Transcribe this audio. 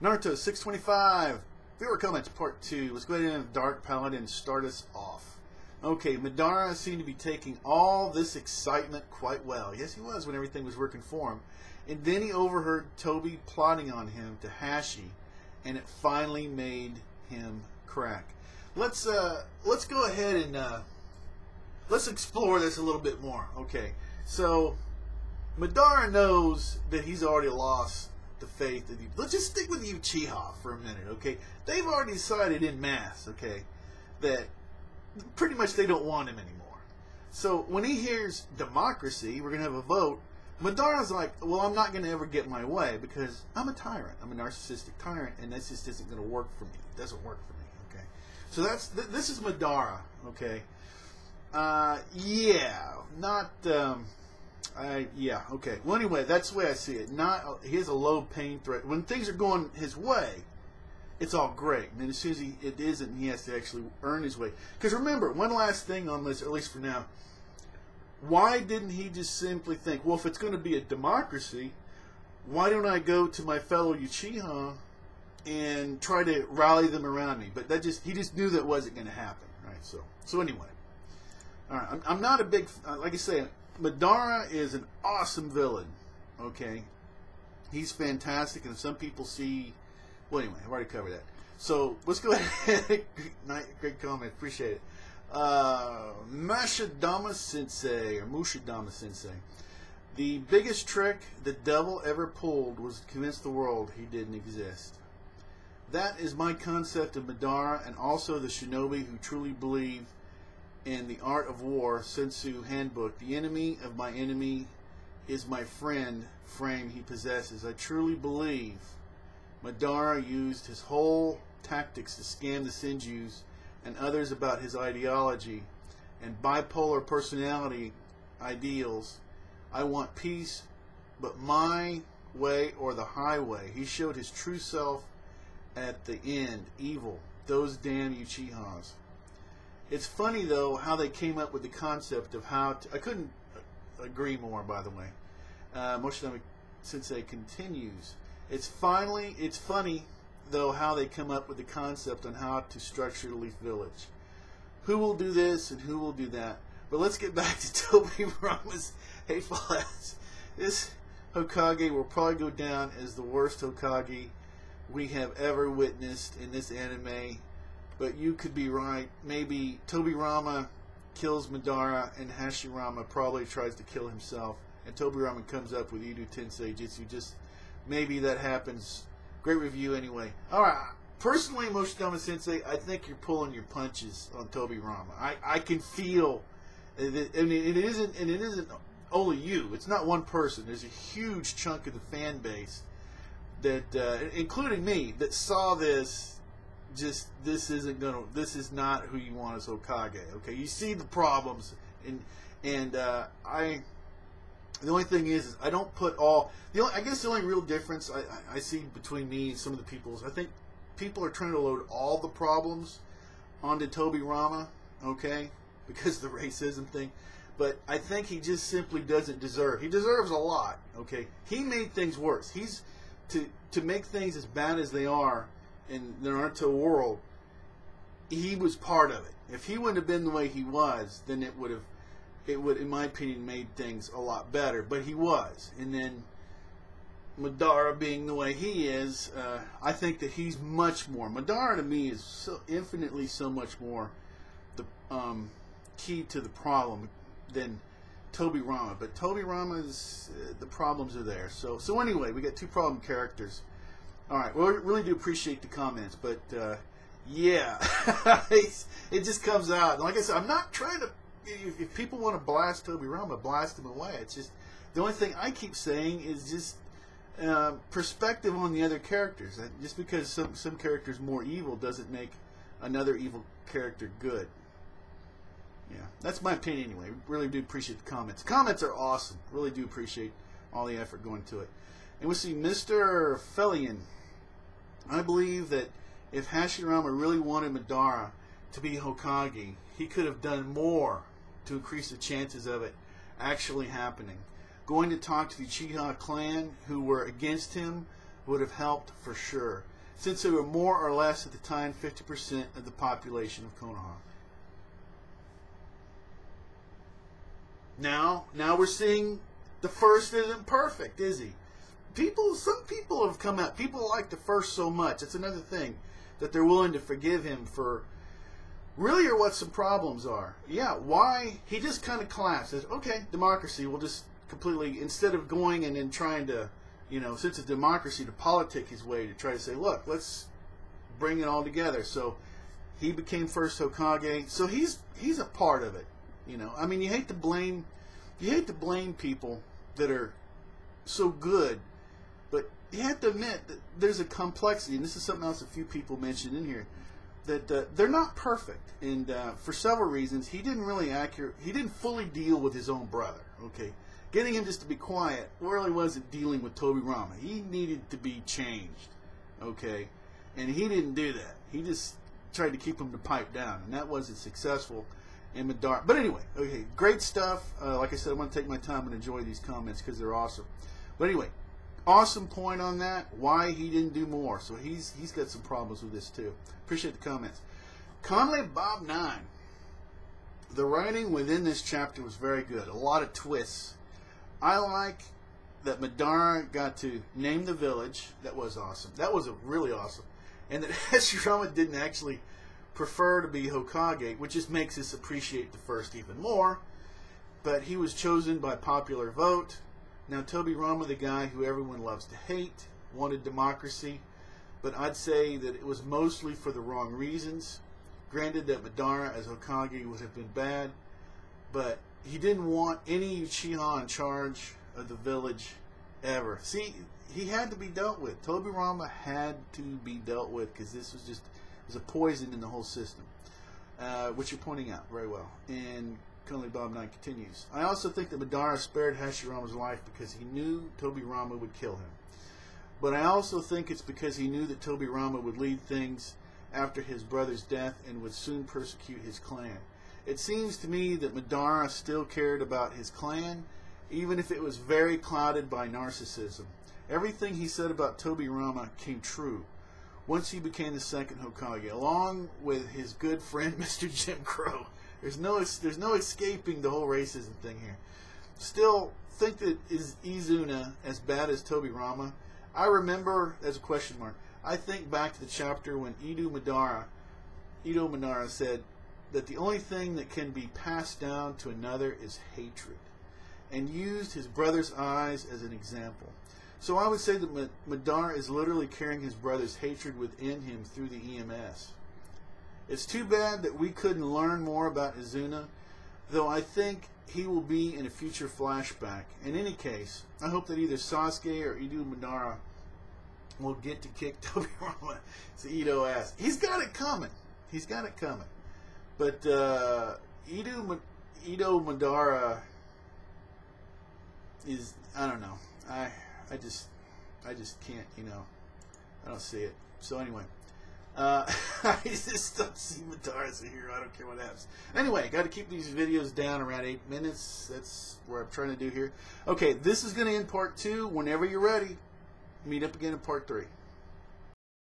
Naruto 625. Viewer comments part 2. Let's go ahead and have Dark Paladin start us off. Okay, Madara seemed to be taking all this excitement quite well. Yes, he was when everything was working for him. And then he overheard Toby plotting on him to Hashi, and it finally made him crack. Let's go ahead and let's explore this a little bit more. Okay, so Madara knows that he's already lost the faith of you. Let's just stick with Uchiha for a minute, okay? They've already decided in mass, okay, that pretty much they don't want him anymore. So when he hears democracy, we're going to have a vote, Madara's like, well, I'm not going to ever get my way because I'm a tyrant. I'm a narcissistic tyrant, and this just isn't going to work for me. It doesn't work for me, okay? So this is Madara, okay? Yeah, not... yeah, okay. Well, anyway, that's the way I see it. He has a low pain threat. When things are going his way, it's all great. And then as soon as it isn't, he has to actually earn his way. Because remember, one last thing on this, at least for now, why didn't he just simply think, well, if it's going to be a democracy, why don't I go to my fellow Uchiha and try to rally them around me? But he just knew that wasn't going to happen, right? So anyway, all right. I'm not a big, like I say, Madara is an awesome villain, okay? He's fantastic, and some people see... Well, anyway, I've already covered that. So, let's go ahead. Great comment. Appreciate it. Mashadama Sensei, or Mushadama Sensei. The biggest trick the devil ever pulled was to convince the world he didn't exist. That is my concept of Madara, and also the shinobi who truly believe in the art of war, Sun Tzu handbook. The enemy of my enemy is my friend frame he possesses. I truly believe Madara used his whole tactics to scam the Senjus and others about his ideology and bipolar personality ideals. I want peace, but my way or the highway. He showed his true self at the end. Evil. Those damn Uchihas. It's funny, though, how they came up with the concept of how to... I couldn't agree more, by the way. Moshidama Sensei continues. It's funny, though, how they come up with the concept on how to structure the Leaf Village. Who will do this and who will do that? But let's get back to Toby Rama's hateful ass. This Hokage will probably go down as the worst Hokage we have ever witnessed in this anime. But you could be right. Maybe Tobirama kills Madara, and Hashirama probably tries to kill himself. And Tobirama comes up with Idu Tensei Jitsu. Just maybe that happens. Great review anyway. Alright, personally, Moshidama Sensei, I think you're pulling your punches on Tobirama. I can feel that, and it isn't only you. It's not one person. There's a huge chunk of the fan base that, including me, that saw this. Just this is not who you want as Hokage. Okay, you see the problems, and the only thing is I don't put all I guess the only real difference I see between me and some of the people is I think people are trying to load all the problems onto Tobirama, okay, because of the racism thing. But I think he just simply doesn't deserve. He deserves a lot. Okay, he made things worse. He's to make things as bad as they are in the Naruto world, he was part of it. If he wouldn't have been the way he was, then it would, in my opinion, made things a lot better. But he was. And then Madara being the way he is, I think that he's much more. Madara to me is so infinitely so much more the key to the problem than Tobirama. But Tobirama's the problems are there. So anyway, we got two problem characters. Alright, well, I really do appreciate the comments, but, yeah, it just comes out. And like I said, I'm not trying to, if people want to blast Tobirama, blast him away. It's just, the only thing I keep saying is just perspective on the other characters. Just because some character's more evil doesn't make another evil character good. Yeah, that's my opinion anyway. Really do appreciate the comments. Comments are awesome. Really do appreciate all the effort going to it. And we see Mr. Felian. I believe that if Hashirama really wanted Madara to be Hokage, he could have done more to increase the chances of it actually happening. Going to talk to the Uchiha clan who were against him would have helped for sure, since they were more or less at the time 50% of the population of Konoha. Now we're seeing the first isn't perfect, is he? Some people have come out. People like the first so much. It's another thing that they're willing to forgive him for. Really, or what some problems are. Yeah, why he just kind of collapsed. Says, okay, democracy. We'll just completely, instead of going and then trying to, since it's democracy, to politic his way to try to say, look, let's bring it all together. So he became first Hokage. So he's a part of it. I mean, you hate to blame people that are so good, but you have to admit that there's a complexity, and this is something else a few people mentioned in here, that they're not perfect, and for several reasons, he didn't fully deal with his own brother. Okay, getting him just to be quiet really wasn't dealing with Tobirama. He needed to be changed. Okay, and he didn't do that. He just tried to keep him to pipe down, and that wasn't successful. In Madara. But anyway, okay, great stuff. Like I said, I'm going to take my time and enjoy these comments because they're awesome. But anyway, awesome point on that. Why he didn't do more. So he's got some problems with this too. Appreciate the comments. Conley Bob 9. The writing within this chapter was very good. A lot of twists. I like that Madara got to name the village. That was awesome. That was really awesome. And that Hashirama didn't actually prefer to be Hokage, which just makes us appreciate the first even more. But he was chosen by popular vote. Now Tobirama, the guy who everyone loves to hate, wanted democracy, but I'd say that it was mostly for the wrong reasons. Granted that Madara as Hokage would have been bad, but he didn't want any Uchiha in charge of the village ever. See, he had to be dealt with. Tobirama had to be dealt with because this was just a poison in the whole system, which you're pointing out very well. And Conley Bob 9 continues. I also think that Madara spared Hashirama's life because he knew Tobirama would kill him. But I also think it's because he knew that Tobirama would lead things after his brother's death and would soon persecute his clan. It seems to me that Madara still cared about his clan, even if it was very clouded by narcissism. Everything he said about Tobirama came true once he became the second Hokage, along with his good friend Mr. Jim Crow. There's no escaping the whole racism thing here. Still, think that is Izuna as bad as Tobirama? I remember, as a question mark, I think back to the chapter when Ito Madara said that the only thing that can be passed down to another is hatred, and used his brother's eyes as an example. So I would say that Madara is literally carrying his brother's hatred within him through the EMS. It's too bad that we couldn't learn more about Izuna, though I think he will be in a future flashback. In any case, I hope that either Sasuke or Ito Madara will get to kick Tobirama to Ito ass. He's got it coming. He's got it coming. But Ito Madara is, I don't know. I just can't, I don't see it. So anyway, I just don't see Madara as a hero. I don't care what happens. Anyway, got to keep these videos down around 8 minutes. That's what I'm trying to do here. Okay, this is going to end part 2. Whenever you're ready, meet up again in part 3.